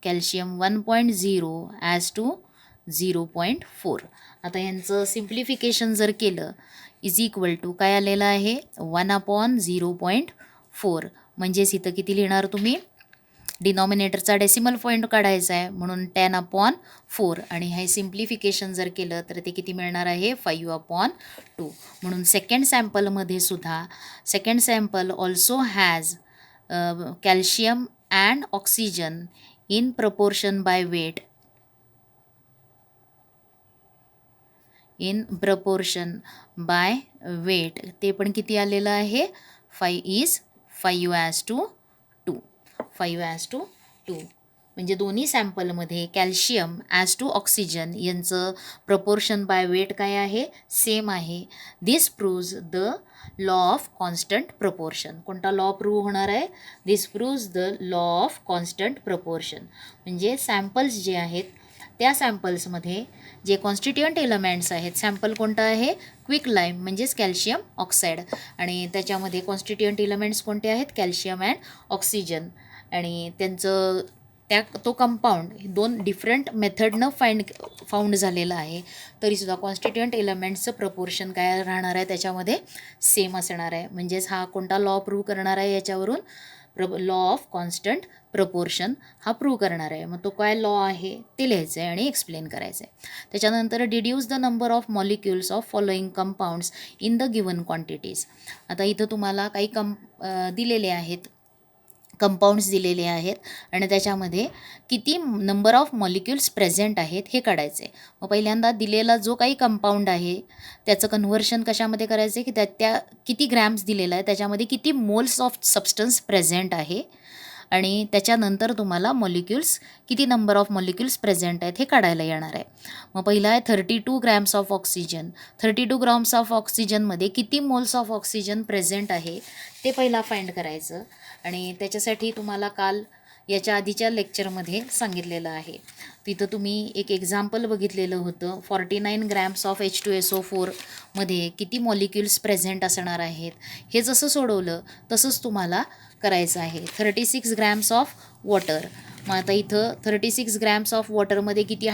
1.0 ॲज टू 0.4. आता यांचं सिम्प्लिफिकेशन जर केलं इज इक्वल टू काय आलेलं आहे 1/0.4. म्हणजेच इथं किती लिहिणार तुम्ही डिनॉमिनेटरचा डेसिमल पॉईंट काढायचा आहे म्हणून 10/4. आणि हे सिम्प्लिफिकेशन जर केलं तर ते किती मिळणार आहे 5/2. म्हणून सेकंड सॅम्पलमध्ये सुद्धा second sample also has calcium and oxygen in proportion by weight. In proportion by weight ते पण किती आलेलं आहे 5:2. 5:2 म्हणजे दोन्ही सॅम्पलमध्ये कॅल्शियम ॲज टू ऑक्सिजन यांचं प्रपोर्शन बाय वेट काय आहे सेम आहे. This proves the law of constant proportion. कोणता लॉ प्रूव्ह होणार आहे this proves the law of constant proportion. म्हणजे सॅम्पल्स जे आहेत त्या सॅम्पल्समध्ये जे कॉन्स्टिट्युएंट एलिमेंट्स आहेत सॅम्पल कोणता आहे क्विक लाईम म्हणजेच कॅल्शियम ऑक्साईड आणि त्याच्यामध्ये कॉन्स्टिट्युएंट एलिमेंट्स कोणते आहेत कॅल्शियम अँड ऑक्सिजन. आणि त्यांचं तो कंपाऊंड दोन डिफरंट मेथडनं फाउंड झालेलं आहे तरीसुद्धा कॉन्स्टिट्युएंट एलिमेंट्सचं प्रपोर्शन काय राहणार आहे त्याच्यामध्ये सेम असणार आहे. म्हणजेच हा कोणता लॉ प्रूव्ह करणार आहे याच्यावरून लॉ ऑफ कॉन्स्टंट प्रपोर्शन हा प्रूव्ह करणार आहे. मग तो काय लॉ आहे ते लिहायचं आहे आणि एक्सप्लेन करायचं आहे. त्याच्यानंतर deduce the number of molecules of following compounds in the given quantities. आता इथं तुम्हाला काही दिलेले आहेत कंपाऊंड्स दिलेले आहेत आणि त्याच्यामध्ये किती नंबर ऑफ मॉलिक्युल्स प्रेझेंट आहेत हे काढायचे. मग पहिल्यांदा दिलेला जो काही कंपाऊंड आहे त्याचं कन्व्हर्शन कशामध्ये करायचं की त्या किती ग्रॅम्स दिलेला आहे त्याच्यामध्ये किती मोल्स ऑफ सबस्टन्स प्रेझेंट आहे आणि त्याच्यानंतर तुम्हाला मॉलिक्युल्स किती नंबर ऑफ मॉलिक्युल्स प्रेझेंट आहेत हे काढायला येणार आहे. मग पहिला आहे 32 grams of oxygen. 32 grams of ऑक्सिजनमध्ये किती मोल्स ऑफ ऑक्सिजन प्रेझेंट आहे ते पहिला फाइंड करायचं आणि त्याच्यासाठी तुम्हाला काल याच्या आधीच्या लेक्चरमध्ये सांगितलेलं आहे. तिथं तुम्ही एक एक्झाम्पल बघितलेलं होतं 49 ग्रॅम्स ऑफ H2SO4 मध्ये किती मॉलिक्युल्स प्रेझेंट असणार आहेत. हे जसं सोडवलं तसंच तुम्हाला करायचं आहे. 36 ग्रॅम्स ऑफ वॉटर. मग आता इथं 36 ग्रॅम्स ऑफ वॉटरमध्ये किती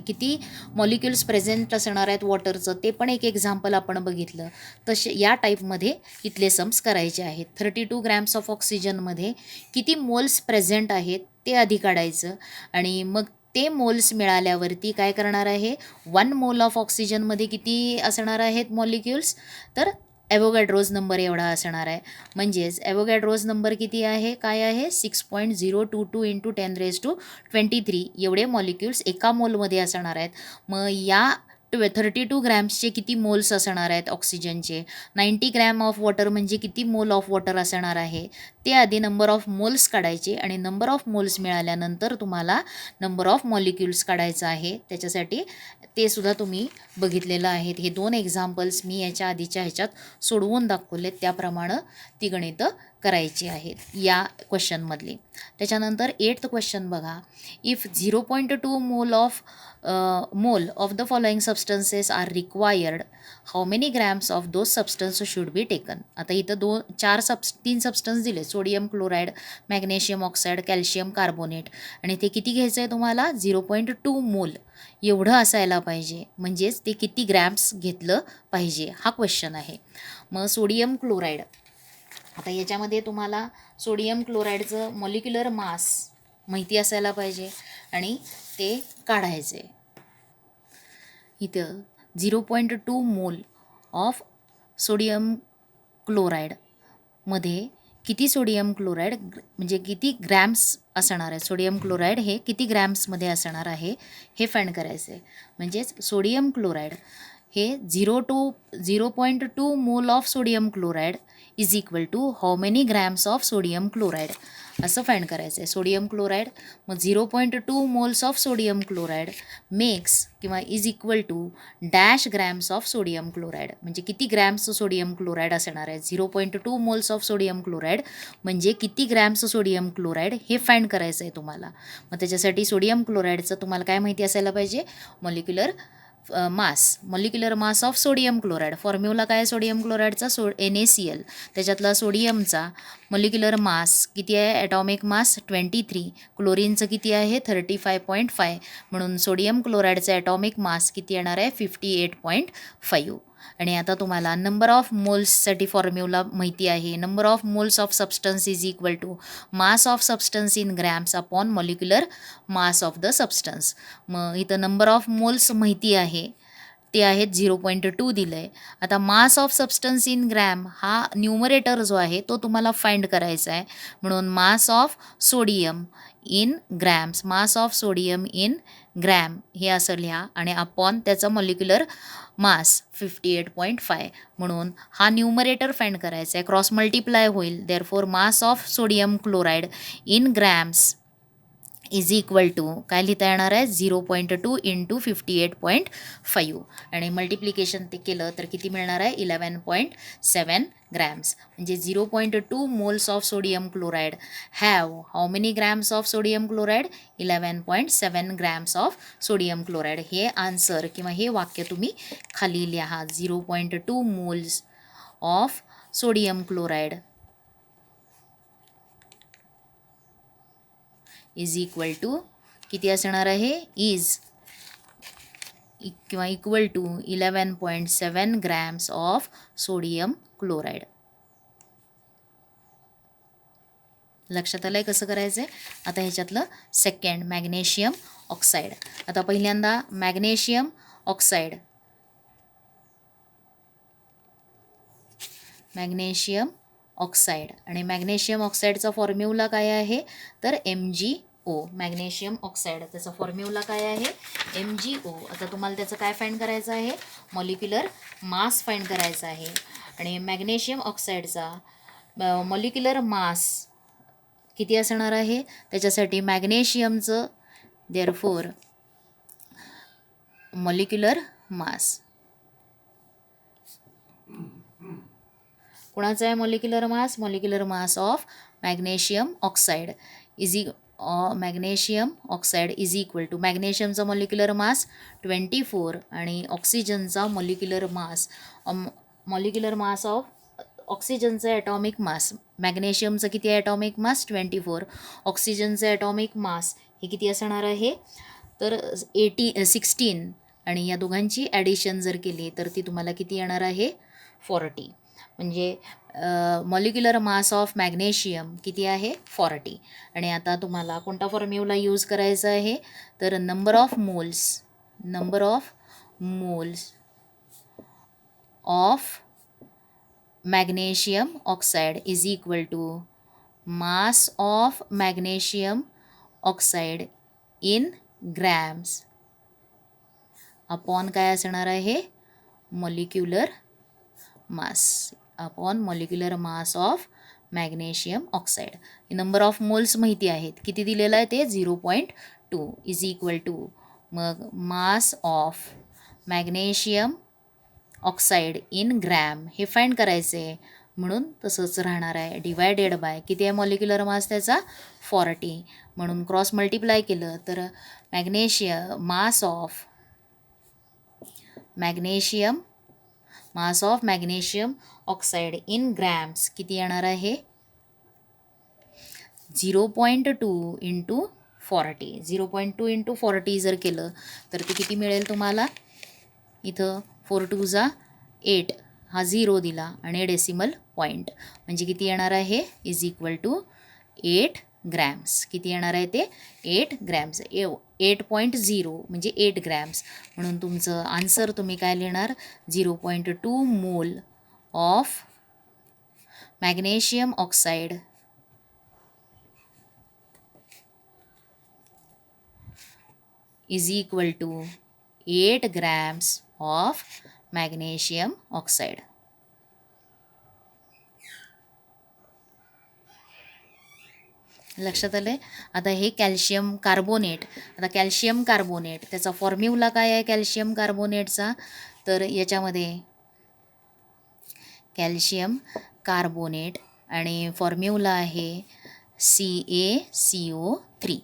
किती मॉलिक्युल्स प्रेझेंट असणार आहेत वॉटरचं ते पण एक एक्झाम्पल आपण बघितलं. तसे या टाईपमध्ये इथले सम्स करायचे आहेत. 32 ग्रॅम्स ऑफ ऑक्सिजनमध्ये किती मोल्स प्रेझेंट आहेत ते आधी काढायचं आणि मग ते मोल्स मिळाल्यावरती काय करणार आहे 1 मोल ऑफ ऑक्सिजनमध्ये किती असणार आहेत मॉलिक्युल्स तर ॲव्होगॅड्रोज नंबर एवढा असणार आहे. म्हणजेच ॲव्होगॅड्रोज नंबर किती आहे काय आहे 6.022 × 10⁻23 एवढे मॉलिक्युल्स एका मोलमध्ये असणार आहेत. मग या 32 ग्रॅम्सचे किती मोल्स असणार आहेत ऑक्सिजनचे 90 ग्रॅम ऑफ वॉटर म्हणजे किती मोल ऑफ वॉटर असणार आहे ते आधी नंबर ऑफ मोल्स काढायचे आणि नंबर ऑफ मोल्स मिळाल्यानंतर तुम्हाला नंबर ऑफ मॉलिक्युल्स काढायचं आहे. त्याच्यासाठी ते सुद्धा तुम्ही बघितलेलं आहेत. हे 2 एक्झाम्पल्स मी याच्या आधीच्या ह्याच्यात सोडवून दाखवलेत त्याप्रमाणे ती गणितं करायची आहेत या क्वेश्चनमधली. त्याच्यानंतर 8th क्वेश्चन बघा. If 0.2 mole of the following substances are required how many grams of those substance should be taken. आता इथं 3 सबस्टन्स दिले sodium chloride magnesium oxide calcium carbonate आणि ते किती घ्यायचं आहे तुम्हाला 0.2 मोल एवढं असायला पाहिजे. म्हणजेच ते किती ग्रॅम्स घेतलं पाहिजे हा क्वेश्चन आहे. मग सोडियम क्लोराईड आता याच्यामध्ये तुम्हाला सोडियम क्लोराईडचं मॉलिक्युलर मास माहिती असायला पाहिजे आणि ते काढायचे. इथं 0.2 मोल ऑफ सोडियम क्लोराईडमध्ये किती सोडियम क्लोराईड म्हणजे किती ग्रॅम्स असणार आहे, सोडियम क्लोराईड हे किती ग्रॅम्समध्ये असणार आहे हे फाइंड करायचं आहे. म्हणजेच सोडियम क्लोराईड हे 0.2 mole of sodium chloride is equal to how many grams of sodium chloride असं फाइंड करायचं आहे. सोडियम क्लोराईड मग 0.2 moles of sodium chloride makes किंवा is equal to dash grams of sodium chloride म्हणजे किती ग्रॅम्स सोडियम क्लोराईड असणार आहे. 0.2 मोल्स ऑफ सोडियम क्लोराईड म्हणजे किती ग्रॅम्स सोडियम क्लोराईड हे फाइंड करायचं आहे तुम्हाला. मग त्याच्यासाठी सोडियम क्लोराईडचं तुम्हाला काय माहिती असायला पाहिजे, molecular molecular mass of sodium chloride. Formula काय आहे सोडियम क्लोराईडचा, NaCl. त्याच्यातला सोडियमचा मॉलिक्युलर मास किती आहे, ॲटॉमिक मास 23. क्लोरीनचं किती आहे 35.5. म्हणून सोडियम क्लोराईडचा ॲटॉमिक मास किती येणार आहे 58.5. आणि आता तुम्हाला नंबर ऑफ मोल्ससाठी फॉर्म्युला माहिती आहे. Number of moles of substance is equal to mass of substance in grams upon molecular mass of the substance. मग इथं नंबर ऑफ मोल्स माहिती आहे, ते आहेत 0.2 दिलं आहे. आता मास ऑफ सबस्टन्स इन ग्रॅम हा न्यूमरेटर जो आहे तो तुम्हाला फाइंड करायचा आहे. म्हणून mass of sodium in grams, mass of sodium in gram हे असं लिहा आणि अपॉन त्याचा मॉलिक्युलर मास 58.5. म्हणून हा न्यूमरेटर फाइंड करायचा आहे, क्रॉस मल्टिप्लाय होईल. Therefore mass of sodium chloride in grams is equal to काय लिहिता येणार आहे 0.2 इंटू 58.5 आणि मल्टिप्लिकेशन ते केलं तर किती मिळणार आहे 11.7 ग्रॅम्स. म्हणजे 0.2 moles of sodium chloride have how many grams of sodium chloride 11.7 grams of sodium chloride. हे आन्सर किंवा हे वाक्य तुम्ही खाली लिहा. 0.2 moles of sodium chloride is equal to किती असणार आहे इज किंवा equal to 11.7 grams of sodium chloride. लक्षात आलं आहे कसं करायचं आहे. आता ह्याच्यातलं सेकंड मॅग्नेशियम ऑक्साईड. आता पहिल्यांदा मॅग्नेशियम ऑक्साईड आणि मॅग्नेशियम ऑक्साईडचा फॉर्म्युला काय आहे तर MgO. मॅग्नेशियम ऑक्साईड त्याचा फॉर्म्युला काय आहे MgO. आता तुम्हाला त्याचं काय फाइंड करायचं आहे मॉलिक्युलर मास फाइंड करायचा आहे. आणि मॅग्नेशियम ऑक्साईडचा मॉलिक्युलर मास किती असणार आहे त्याच्यासाठी मॅग्नेशियमचं देअरफॉर मॉलिक्युलर मास कोणाचा आहे molecular mass of magnesium oxide magnesium oxide is equal to मॅग्नेशियमचा मॉलिक्युलर मास 24 आणि ऑक्सिजनचा मॉलिक्युलर मास ऑफ ऑक्सिजनचा ॲटॉमिक मास. मॅग्नेशियमचं किती आहे ॲटॉमिक मास 24. ऑक्सिजनचं ॲटॉमिक मास हे किती असणार आहे तर 16 आणि या दोघांची ॲडिशन जर केली तर ती तुम्हाला किती येणार आहे 40. म्हणजे मॉलिक्युलर मास ऑफ मॅग्नेशियम किती आहे 40. आणि आता तुम्हाला कोणता फॉर्म्युला यूज करायचा आहे तर number of moles of magnesium oxide is equal to mass of magnesium oxide in grams upon काय असणार आहे molecular mass of magnesium oxide. Number of moles माहिती आहेत किती दिलेलं आहे ते 0.2 इज इक्वल टू मग मास of magnesium oxide in gram हे फाइंड करायचे आहे. म्हणून तसंच राहणार आहे डिवायडेड बाय किती आहे मॉलिक्युलर मास त्याचा 40. म्हणून क्रॉस मल्टिप्लाय केलं तर मास of magnesium oxide in grams किती येणार आहे 0.2 इंटू 40. 0.2 इंटू 40 जर केलं तर ते किती मिळेल तुम्हाला इथं 4 2 8 हा 0 दिला आणि डेसिमल पॉईंट म्हणजे किती येणार आहे इज इक्वल टू 8 ग्रॅम्स. किती येणार आहे ते 8 ग्रॅम्स. 8.0 म्हणजे 8 ग्रॅम्स. म्हणून तुमचं आन्सर तुम्ही काय लिहिणार 0.2 mole of magnesium oxide is equal to 8 grams of magnesium oxide. लक्षात आलं आहे. आता हे कॅल्शियम कार्बोनेट. आता कॅल्शियम कार्बोनेट त्याचा फॉर्म्युला काय आहे कॅल्शियम कार्बोनेटचा, तर याच्यामध्ये कॅल्शियम कार्बोनेट आणि फॉर्म्युला आहे CaCO3.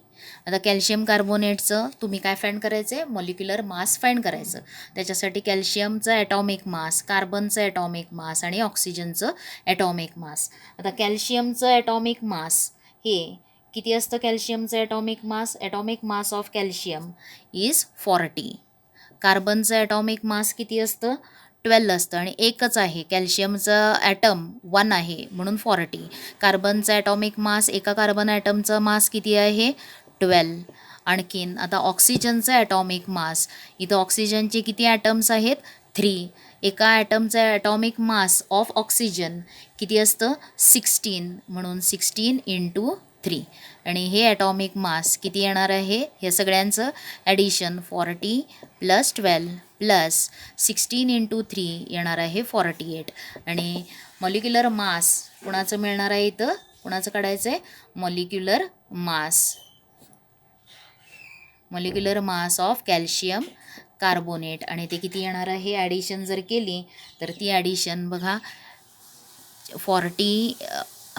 आता कॅल्शियम कार्बोनेटचं तुम्ही काय फाइंड करायचं आहे मॉलिक्युलर मास फाइंड करायचं. त्याच्यासाठी कॅल्शियमचं ॲटॉमिक मास, कार्बनचं ॲटॉमिक मास आणि ऑक्सिजनचं ॲटॉमिक मास. आता कॅल्शियमचं ॲटॉमिक मास हे किती असतं कॅल्शियमचं atomic mass of calcium is 40. कार्बनचं ॲटॉमिक मास किती असतं 12 असतं आणि एकच आहे कॅल्शियमचं ॲटम 1 आहे म्हणून 40. कार्बनचा ॲटॉमिक मास एका कार्बन ॲटमचं मास किती आहे 12. आणखीन आता ऑक्सिजनचं ॲटॉमिक मास, इथं ऑक्सिजनचे किती ॲटम्स आहेत 3. एका ॲटमचं ॲटॉमिक मास ऑफ ऑक्सिजन किती असतं 16 म्हणून 16 × 3 आणि हे ॲटॉमिक मास किती येणार आहे हे सगळ्यांचं ॲडिशन 40 + 12 + 16 × 3 येणार आहे 48. आणि मॉलिक्युलर मास कुणाचं मिळणार आहे इथं कुणाचं काढायचं आहे molecular mass of calcium carbonate आणि ते किती येणार आहे ॲडिशन जर केली तर ती ॲडिशन बघा 40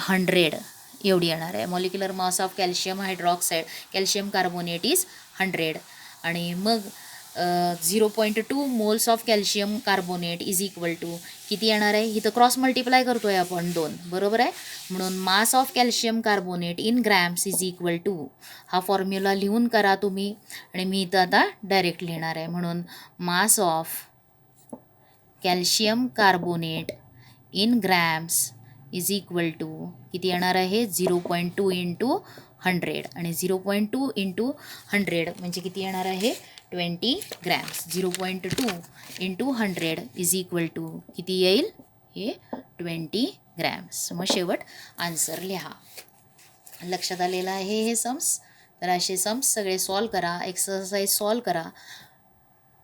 100 एवढी येणार आहे. Molecular mass of calcium hydroxide calcium carbonate is 100 आणि मग 0.2 moles of calcium carbonate is equal to किती येणार आहे इथं क्रॉस मल्टिप्लाय करतो आहे आपण 2 बरोबर आहे. म्हणून mass of calcium carbonate in grams is equal to हा फॉर्म्युला लिहून करा तुम्ही आणि मी इथं आता डायरेक्ट लिहिणार आहे. म्हणून mass of calcium carbonate in grams is equal to किती येणार आहे 0.2 × 100 आणि 0.2 × 100 म्हणजे किती येणार आहे 20 ग्रॅम्स. 0.2 × 100 इज इक्वल टू किती येईल हे 20 ग्रॅम्स. मग शेवट आन्सर लिहा. लक्षात आलेलं आहे हे सम्स. तर असे सम्स सगळे सॉल्व करा, एक्सरसाइज सॉल्व करा